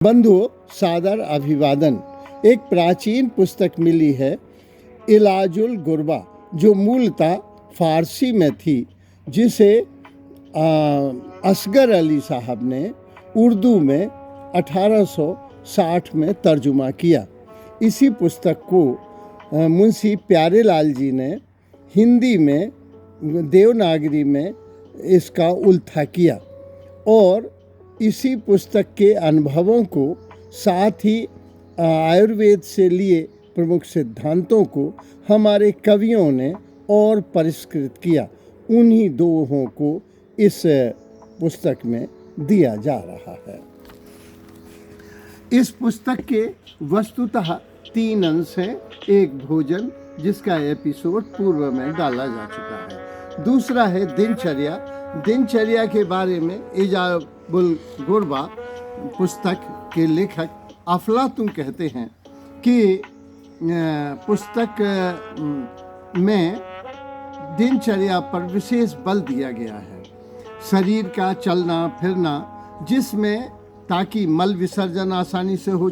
बंधुओं, सादर अभिवादन। एक प्राचीन पुस्तक मिली है, इलाजुल गुरबा, जो मूलतः फारसी में थी, जिसे असगर अली साहब ने उर्दू में 1860 में तर्जुमा किया। इसी पुस्तक को मुंशी प्यारेलाल जी ने हिंदी में देवनागरी में इसका उल्था किया और इसी पुस्तक के अनुभवों को, साथ ही आयुर्वेद से लिए प्रमुख सिद्धांतों को हमारे कवियों ने और परिष्कृत किया। उन्हीं दोहों को इस पुस्तक में दिया जा रहा है। इस पुस्तक के वस्तुतः 3 अंश हैं। एक भोजन, जिसका एपिसोड पूर्व में डाला जा चुका है। दूसरा है दिनचर्या। दिनचर्या के बारे में इलाजुल गुरबा पुस्तक के लेखक अफलातून कहते हैं कि पुस्तक में दिनचर्या पर विशेष बल दिया गया है। शरीर का चलना फिरना, जिसमें ताकि मल विसर्जन आसानी से हो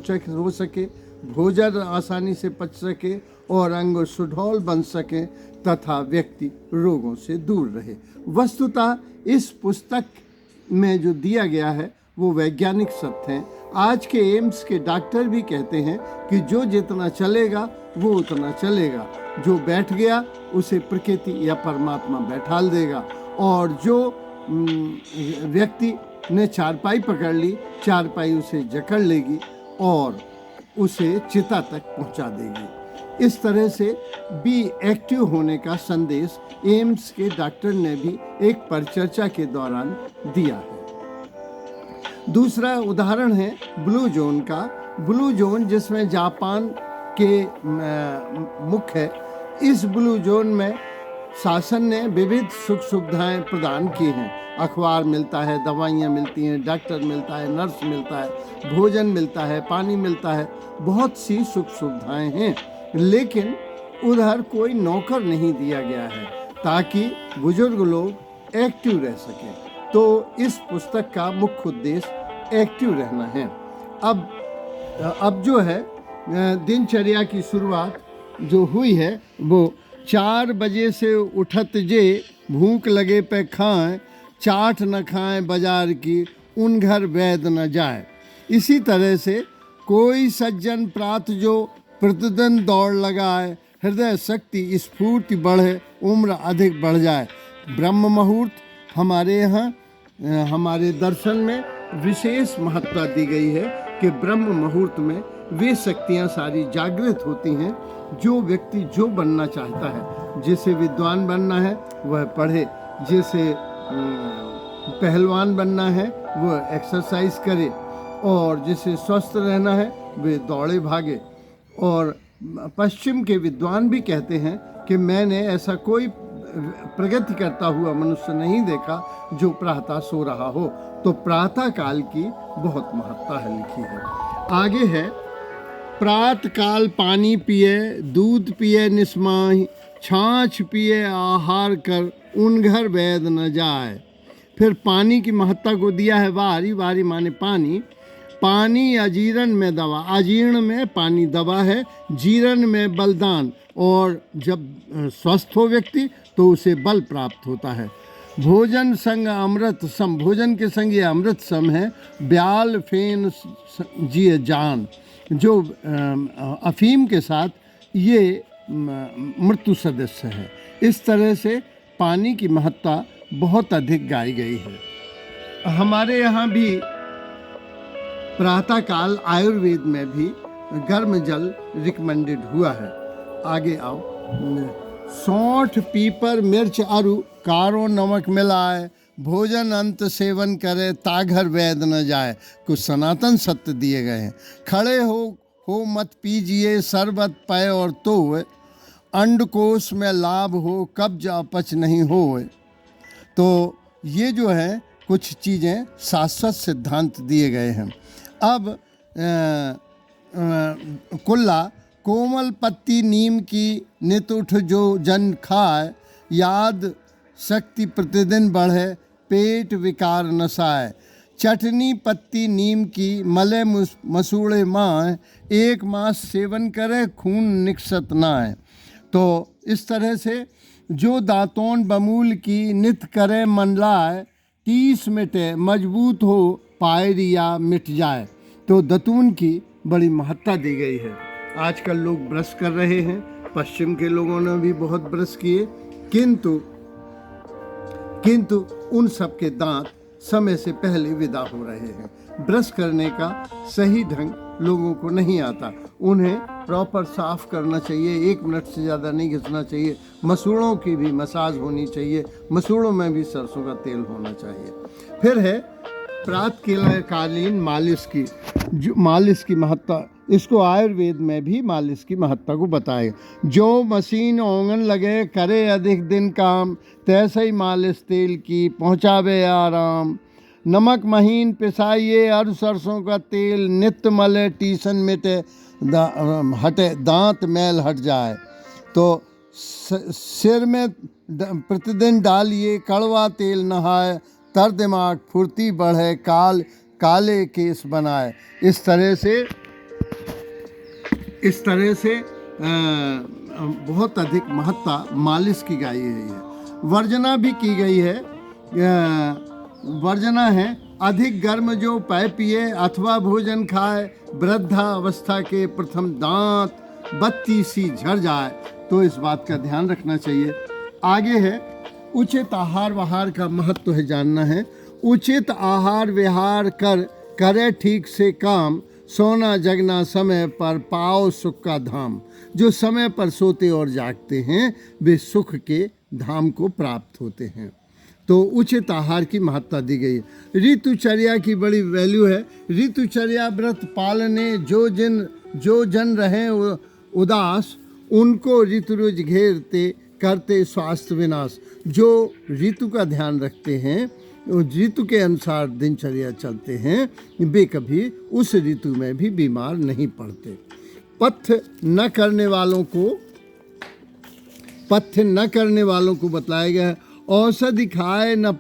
सके, भोजन आसानी से पच सके और अंग सुडौल बन सके तथा व्यक्ति रोगों से दूर रहे। वस्तुतः इस पुस्तक में जो दिया गया है वो वैज्ञानिक सत्य है। आज के एम्स के डॉक्टर भी कहते हैं कि जो जितना चलेगा वो उतना चलेगा, जो बैठ गया उसे प्रकृति या परमात्मा बैठाल देगा, और जो व्यक्ति ने चारपाई पकड़ ली, चारपाई उसे जकड़ लेगी और उसे चिता तक पहुंचा देगी। इस तरह से बी एक्टिव होने का संदेश एम्स के डॉक्टर ने भी एक परिचर्चा के दौरान दिया है। दूसरा उदाहरण है ब्लू जोन का। ब्लू जोन, जिसमें जापान के मुख्य है, इस ब्लू जोन में शासन ने विविध सुख सुविधाएं प्रदान की हैं। अखबार मिलता है, दवाइयाँ मिलती हैं, डॉक्टर मिलता है, नर्स मिलता है, भोजन मिलता है, पानी मिलता है, बहुत सी सुख सुविधाएं हैं। लेकिन उधर कोई नौकर नहीं दिया गया है ताकि बुजुर्ग लोग एक्टिव रह सकें। तो इस पुस्तक का मुख्य उद्देश्य एक्टिव रहना है। अब जो है दिनचर्या की शुरुआत जो हुई है वो 4 बजे से उठत जे, भूख लगे पे खाएं, चाट न खाएं बाजार की, उन घर वैद न जाए। इसी तरह से कोई सज्जन प्रात जो प्रतिदिन दौड़ लगाए, हृदय शक्ति स्फूर्ति बढ़े, उम्र अधिक बढ़ जाए। ब्रह्म मुहूर्त हमारे यहाँ हमारे दर्शन में विशेष महत्ता दी गई है कि ब्रह्म मुहूर्त में वे शक्तियाँ सारी जागृत होती हैं जो व्यक्ति जो बनना चाहता है। जिसे विद्वान बनना है वह पढ़े, जिसे पहलवान बनना है वह एक्सरसाइज करे, और जिसे स्वस्थ रहना है वे दौड़े भागे। और पश्चिम के विद्वान भी कहते हैं कि मैंने ऐसा कोई प्रगति करता हुआ मनुष्य नहीं देखा जो प्रातः सो रहा हो। तो प्रातः काल की बहुत महत्ता है लिखी है। आगे है प्रातः काल पानी पिए, दूध पिए निस्माही, छाछ पिए आहार कर, उन घर वैद न जाए। फिर पानी की महत्ता को दिया है। वारी, वारी माने पानी। पानी अजीर्ण में दवा, अजीर्ण में पानी दवा है, जीर्ण में बलदान, और जब स्वस्थ हो व्यक्ति तो उसे बल प्राप्त होता है। भोजन संग अमृत सम, भोजन के संग ये अमृत सम है। ब्याल फेन जिए जान, जो अफीम के साथ ये मृत्यु सदस्य है। इस तरह से पानी की महत्ता बहुत अधिक गाई गई है। हमारे यहाँ भी प्रातः काल आयुर्वेद में भी गर्म जल रिकमेंडेड हुआ है। आगे आओ। सौंठ, पीपर, मिर्च, आरू, कारो नमक मिलाए, भोजन अंत सेवन करे, ताघर वैद न जाए। कुछ सनातन सत्य दिए गए हैं। खड़े हो मत पीजिए शरबत पय और तो, अंडकोश में लाभ हो, कब्ज अपच नहीं हो। तो ये जो है कुछ चीज़ें शाश्वत सिद्धांत दिए गए हैं। अब कुल्ला, कोमल पत्ती नीम की नित उठ जो जन खाए, याद शक्ति प्रतिदिन बढ़े, पेट विकार नसाए। चटनी पत्ती नीम की मले मसूड़े माँ, एक मास सेवन करे खून निकसत नाय। तो इस तरह से जो दातोन बमूल की नित करे मन लाए, 30 मिटे मजबूत हो पायरिया मिट जाए। तो दतून की बड़ी महत्ता दी गई है। आजकल लोग ब्रश कर रहे हैं, पश्चिम के लोगों ने भी बहुत ब्रश किए, किंतु उन सब के दांत समय से पहले विदा हो रहे हैं। ब्रश करने का सही ढंग लोगों को नहीं आता। उन्हें प्रॉपर साफ करना चाहिए, 1 मिनट से ज़्यादा नहीं घिसना चाहिए। मसूड़ों की भी मसाज होनी चाहिए, मसूड़ों में भी सरसों का तेल होना चाहिए। फिर है प्रातःकालीन मालिश की महत्ता। इसको आयुर्वेद में भी मालिश की महत्ता को बताए। जो मशीन ओंगन लगे करे अधिक दिन काम, तैसे ही मालिश तेल की पहुँचावे आराम। नमक महीन पिसाइए और सरसों का तेल, नित्य मले टीसन मिटे हटे, दांत मैल हट जाए। तो सिर में प्रतिदिन डालिए कड़वा तेल, नहाए तर दिमाग फुर्ती बढ़े, काले केस बनाए। इस तरह से बहुत अधिक महत्ता मालिश की गई है। वर्जना भी की गई है। वर्जना है अधिक गर्म जो पै पिए अथवा भोजन खाए, वृद्धावस्था के प्रथम दांत बत्ती सी झड़ जाए। तो इस बात का ध्यान रखना चाहिए। आगे है उचित आहार विहार का महत्व है जानना है। उचित आहार विहार करे ठीक से काम, सोना जगना समय पर पाओ सुख का धाम। जो समय पर सोते और जागते हैं वे सुख के धाम को प्राप्त होते हैं। तो उचित आहार की महत्ता दी गई है। ऋतुचर्या की बड़ी वैल्यू है। ऋतुचर्या व्रत पालने जो जन रहे उदास, उनको ऋतु रुज घेरते करते स्वास्थ्य विनाश। जो ऋतु का ध्यान रखते हैं, ऋतु के अनुसार दिनचर्या चलते हैं, वे कभी उस ऋतु में भी बीमार नहीं पड़ते। पथ्य न करने वालों को बतलाया गया है। औषधि खाए न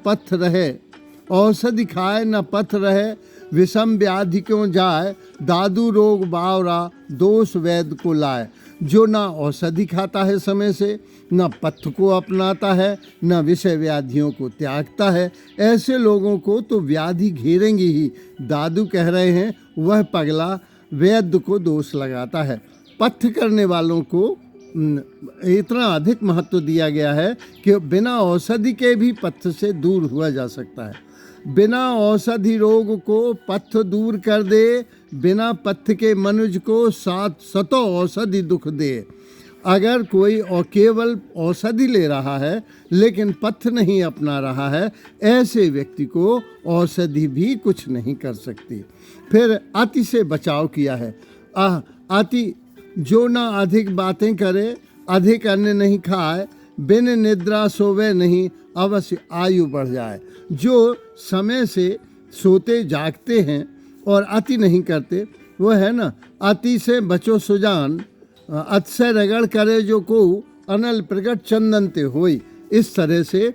पथ रहे, विषम व्याधि क्यों जाए, दादू रोग बावरा दोष वैद्य को लाए। जो ना औषधि खाता है समय से, न पथ्य को अपनाता है, न विषय व्याधियों को त्यागता है, ऐसे लोगों को तो व्याधि घेरेंगी ही। दादू कह रहे हैं वह पगला वैद्य को दोष लगाता है। पथ्य करने वालों को इतना अधिक महत्व दिया गया है कि बिना औषधि के भी पथ्य से दूर हुआ जा सकता है। बिना औषधि रोग को पथ्य दूर कर दे, बिना पथ्य के मनुज को सतो औषधि दुख दे। अगर कोई केवल औषधि ले रहा है लेकिन पथ्य नहीं अपना रहा है, ऐसे व्यक्ति को औषधि भी कुछ नहीं कर सकती। फिर अति से बचाव किया है। अति जो ना अधिक बातें करे, अधिक अन्न नहीं खाए, बिन निद्रा सोवे नहीं, अवश्य आयु बढ़ जाए। जो समय से सोते जागते हैं और अति नहीं करते, वो है ना, अति से बचो सुजान, अतिशय रगड़ करे जो को, अनल प्रकट चंदनते होई। इस तरह से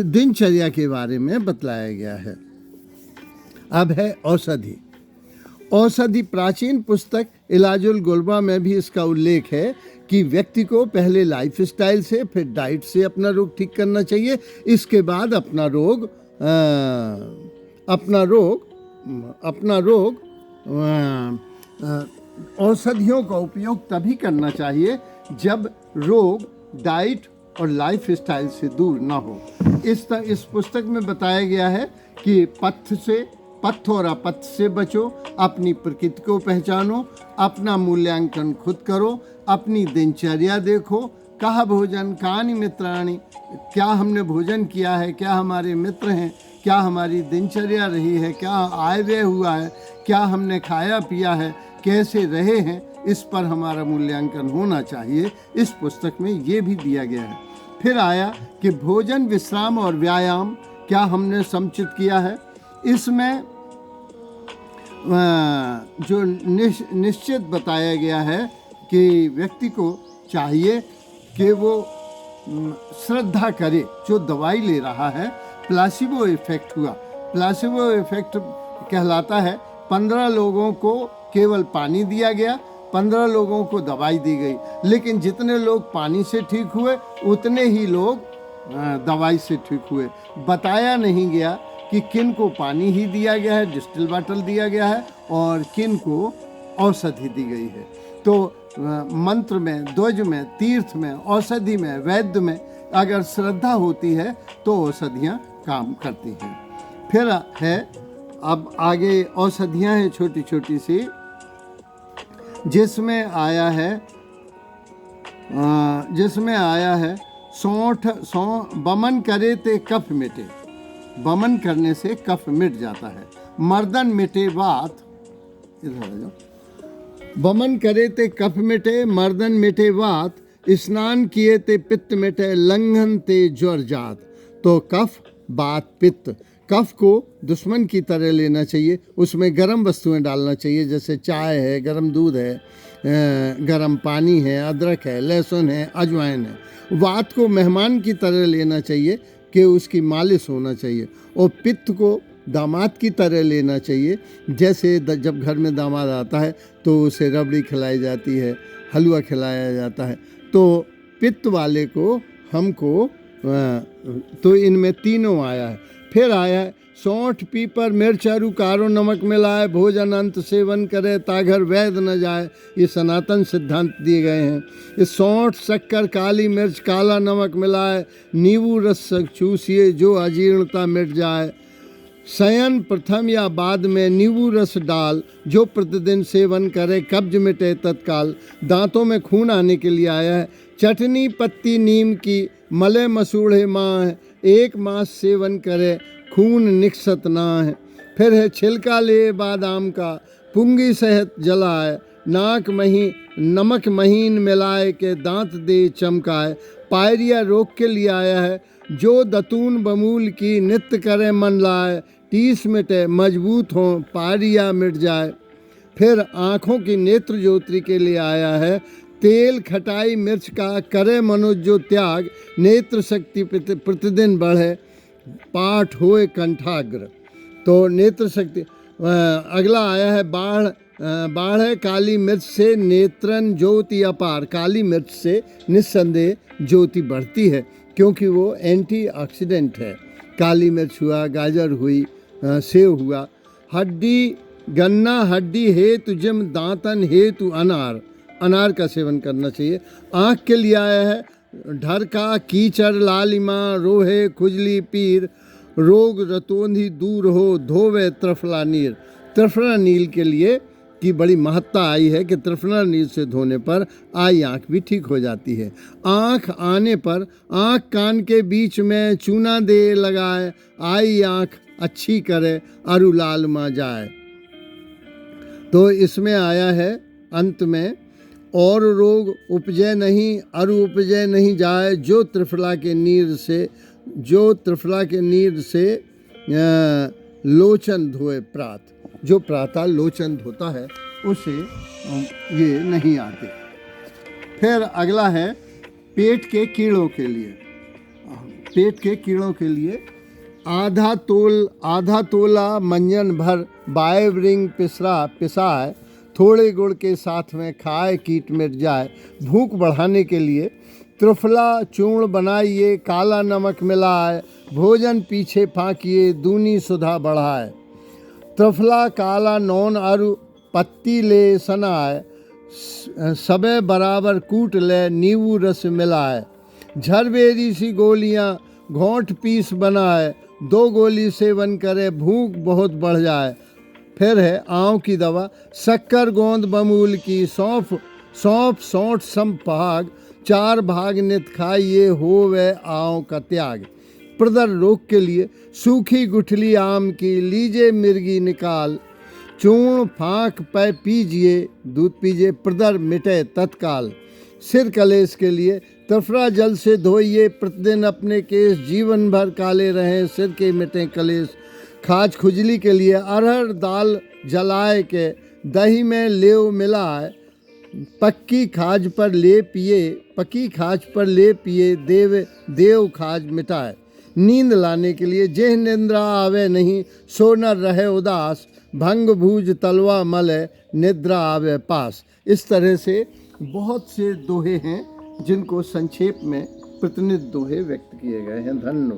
दिनचर्या के बारे में बतलाया गया है। अब है औषधि। औषधि प्राचीन पुस्तक इलाजुल गुलबा में भी इसका उल्लेख है कि व्यक्ति को पहले लाइफ स्टाइल से, फिर डाइट से अपना रोग ठीक करना चाहिए। इसके बाद अपना रोग औषधियों का उपयोग तभी करना चाहिए जब रोग डाइट और लाइफ स्टाइल से दूर ना हो। इस पुस्तक में बताया गया है कि पथ्य और अपथ्य से बचो, अपनी प्रकृति को पहचानो, अपना मूल्यांकन खुद करो, अपनी दिनचर्या देखो। कहा भोजन कानि मित्राणि, क्या हमने भोजन किया है, क्या हमारे मित्र हैं, क्या हमारी दिनचर्या रही है, क्या आय व्यय हुआ है, क्या हमने खाया पिया है, कैसे रहे हैं, इस पर हमारा मूल्यांकन होना चाहिए। इस पुस्तक में ये भी दिया गया है। फिर आया कि भोजन, विश्राम और व्यायाम क्या हमने समुचित किया है। इसमें जो निश्चित बताया गया है कि व्यक्ति को चाहिए कि वो श्रद्धा करे। जो दवाई ले रहा है, प्लासिबो इफेक्ट हुआ, प्लासिबो इफेक्ट कहलाता है। 15 लोगों को केवल पानी दिया गया, 15 लोगों को दवाई दी गई, लेकिन जितने लोग पानी से ठीक हुए उतने ही लोग दवाई से ठीक हुए। बताया नहीं गया कि किन को पानी ही दिया गया है, डिस्टिल वाटर दिया गया है, और किन को औषधि दी गई है। तो मंत्र में, ध्वज में, तीर्थ में, औषधि में, वैद्य में अगर श्रद्धा होती है तो औषधियाँ काम करती हैं। फिर है, अब आगे औषधियाँ हैं छोटी छोटी सी, जिसमें आया है सौंठ बमन करे ते कफ मिटे। बमन करने से कफ मिट जाता है। मर्दन मिटे वात, इधर आ जाओ। बमन करे ते कफ मिटे, मर्दन मिटे वात, स्नान किए ते पित्त मिटे, लंघन ते ज्वर जात। तो कफ, बात, पित्त। कफ को दुश्मन की तरह लेना चाहिए, उसमें गर्म वस्तुएं डालना चाहिए, जैसे चाय है, गर्म दूध है, गर्म पानी है, अदरक है, लहसुन है, अजवाइन है। वात को मेहमान की तरह लेना चाहिए कि उसकी मालिश होना चाहिए। और पित्त को दामाद की तरह लेना चाहिए, जैसे जब घर में दामाद आता है तो उसे रबड़ी खिलाई जाती है, हलवा खिलाया जाता है। तो पित्त वाले को हमको तो इनमें तीनों आया है। फिर आया है सौंठ पीपर मिर्च अरु कारो नमक मिलाए, भोजन अंत सेवन करे ताघर वैद न जाए। ये सनातन सिद्धांत दिए गए हैं। इस सौंठ, शक्कर, काली मिर्च, काला नमक मिलाए, नींबू रस चूसिए जो अजीर्णता मिट जाए। शयन प्रथम या बाद में नींबू रस डाल, जो प्रतिदिन सेवन करे कब्ज मिटे तत्काल। दांतों में खून आने के लिए आया है। चटनी पत्ती नीम की, मले मसूड़े माह, एक मास सेवन करे खून निकसत ना है। फिर है छिलका ले बादाम का, पुंगी सहित जलाए, नाक मही नमक महीन मिलाए के दांत दे चमकाए। पायरिया रोग के लिए आया है। जो दतून बमूल की, नित्य करे मन लाए, टीस मिटे मजबूत हो पायरिया मिट जाए। फिर आँखों की नेत्र ज्योति के लिए आया है। तेल खटाई मिर्च का, करे मनुज जो त्याग, नेत्र शक्ति प्रतिदिन बढ़े, पाठ होए कंठाग्र। तो नेत्र शक्ति। अगला आया है बाढ़ है काली मिर्च से, नेत्रन ज्योति अपार। काली मिर्च से निस्संदेह ज्योति बढ़ती है, क्योंकि वो एंटीऑक्सीडेंट है। काली मिर्च हुआ, गाजर हुई, सेव हुआ। हड्डी गन्ना हड्डी हेतु जिम, दांतन हेतु अनार। अनार का सेवन करना चाहिए। आँख के लिए आया है ढरका, कीचड़, लालिमा, रोहे, खुजली, पीर, रोग रतोंधी दूर हो, धोवे त्रिफला नीर। त्रिफला नील के लिए की बड़ी महत्ता आई है कि त्रिफला नील से धोने पर आई आँख भी ठीक हो जाती है। आँख आने पर आँख कान के बीच में चूना दे लगाए, आई आँख अच्छी करे, अरु लाल मा जाए। तो इसमें आया है अंत में, और रोग उपजय नहीं, अरु उपजय नहीं जाए, जो त्रिफला के नीर से लोचन धोए प्रात। जो प्रातः लोचन धोता है उसे ये नहीं आते। फिर अगला है पेट के कीड़ों के लिए। पेट के कीड़ों के लिए आधा तोला मंजन भर, बायवरिंग पिसाए, थोड़े गुड़ के साथ में खाए कीट मिट जाए। भूख बढ़ाने के लिए त्रिफला चूर्ण बनाइए, काला नमक मिलाए, भोजन पीछे फाँकिए, दूनी सुधा बढ़ाए। त्रिफला काला नौन अरु पत्ती ले सनाए, सबे बराबर कूट ले, नींबू रस मिलाए। झरबेरी सी गोलियां घोंट पीस बनाए, 2 गोली सेवन करे, भूख बहुत बढ़ जाए। फिर है आँव की दवा, शक्कर गोंद बमूल की, सौंफ सौंठ संभाग, 4 भाग नित खाइए, हो वे आँव का त्याग। प्रदर रोग के लिए सूखी गुठली आम की, लीजिए मिर्गी निकाल, चूर्ण फाँक पै पीजिए, दूध पीजिए, प्रदर मिटे तत्काल। सिर कलेश के लिए त्रिफला जल से धोइए, प्रतिदिन अपने केस, जीवन भर काले रहें, सिर के मिटे कलेश। खाज खुजली के लिए अरहर दाल जलाए के, दही में लेव मिलाए, पक्की खाज पर ले पिए, देव खाज मिटाए। नींद लाने के लिए। जेह निंद्रा आवे नहीं सो न रहे उदास, भंग भूज तलवा मलय निद्रा आवे पास। इस तरह से बहुत से दोहे हैं जिनको संक्षेप में प्रतिनिधि दोहे व्यक्त किए गए हैं। धन्यवाद।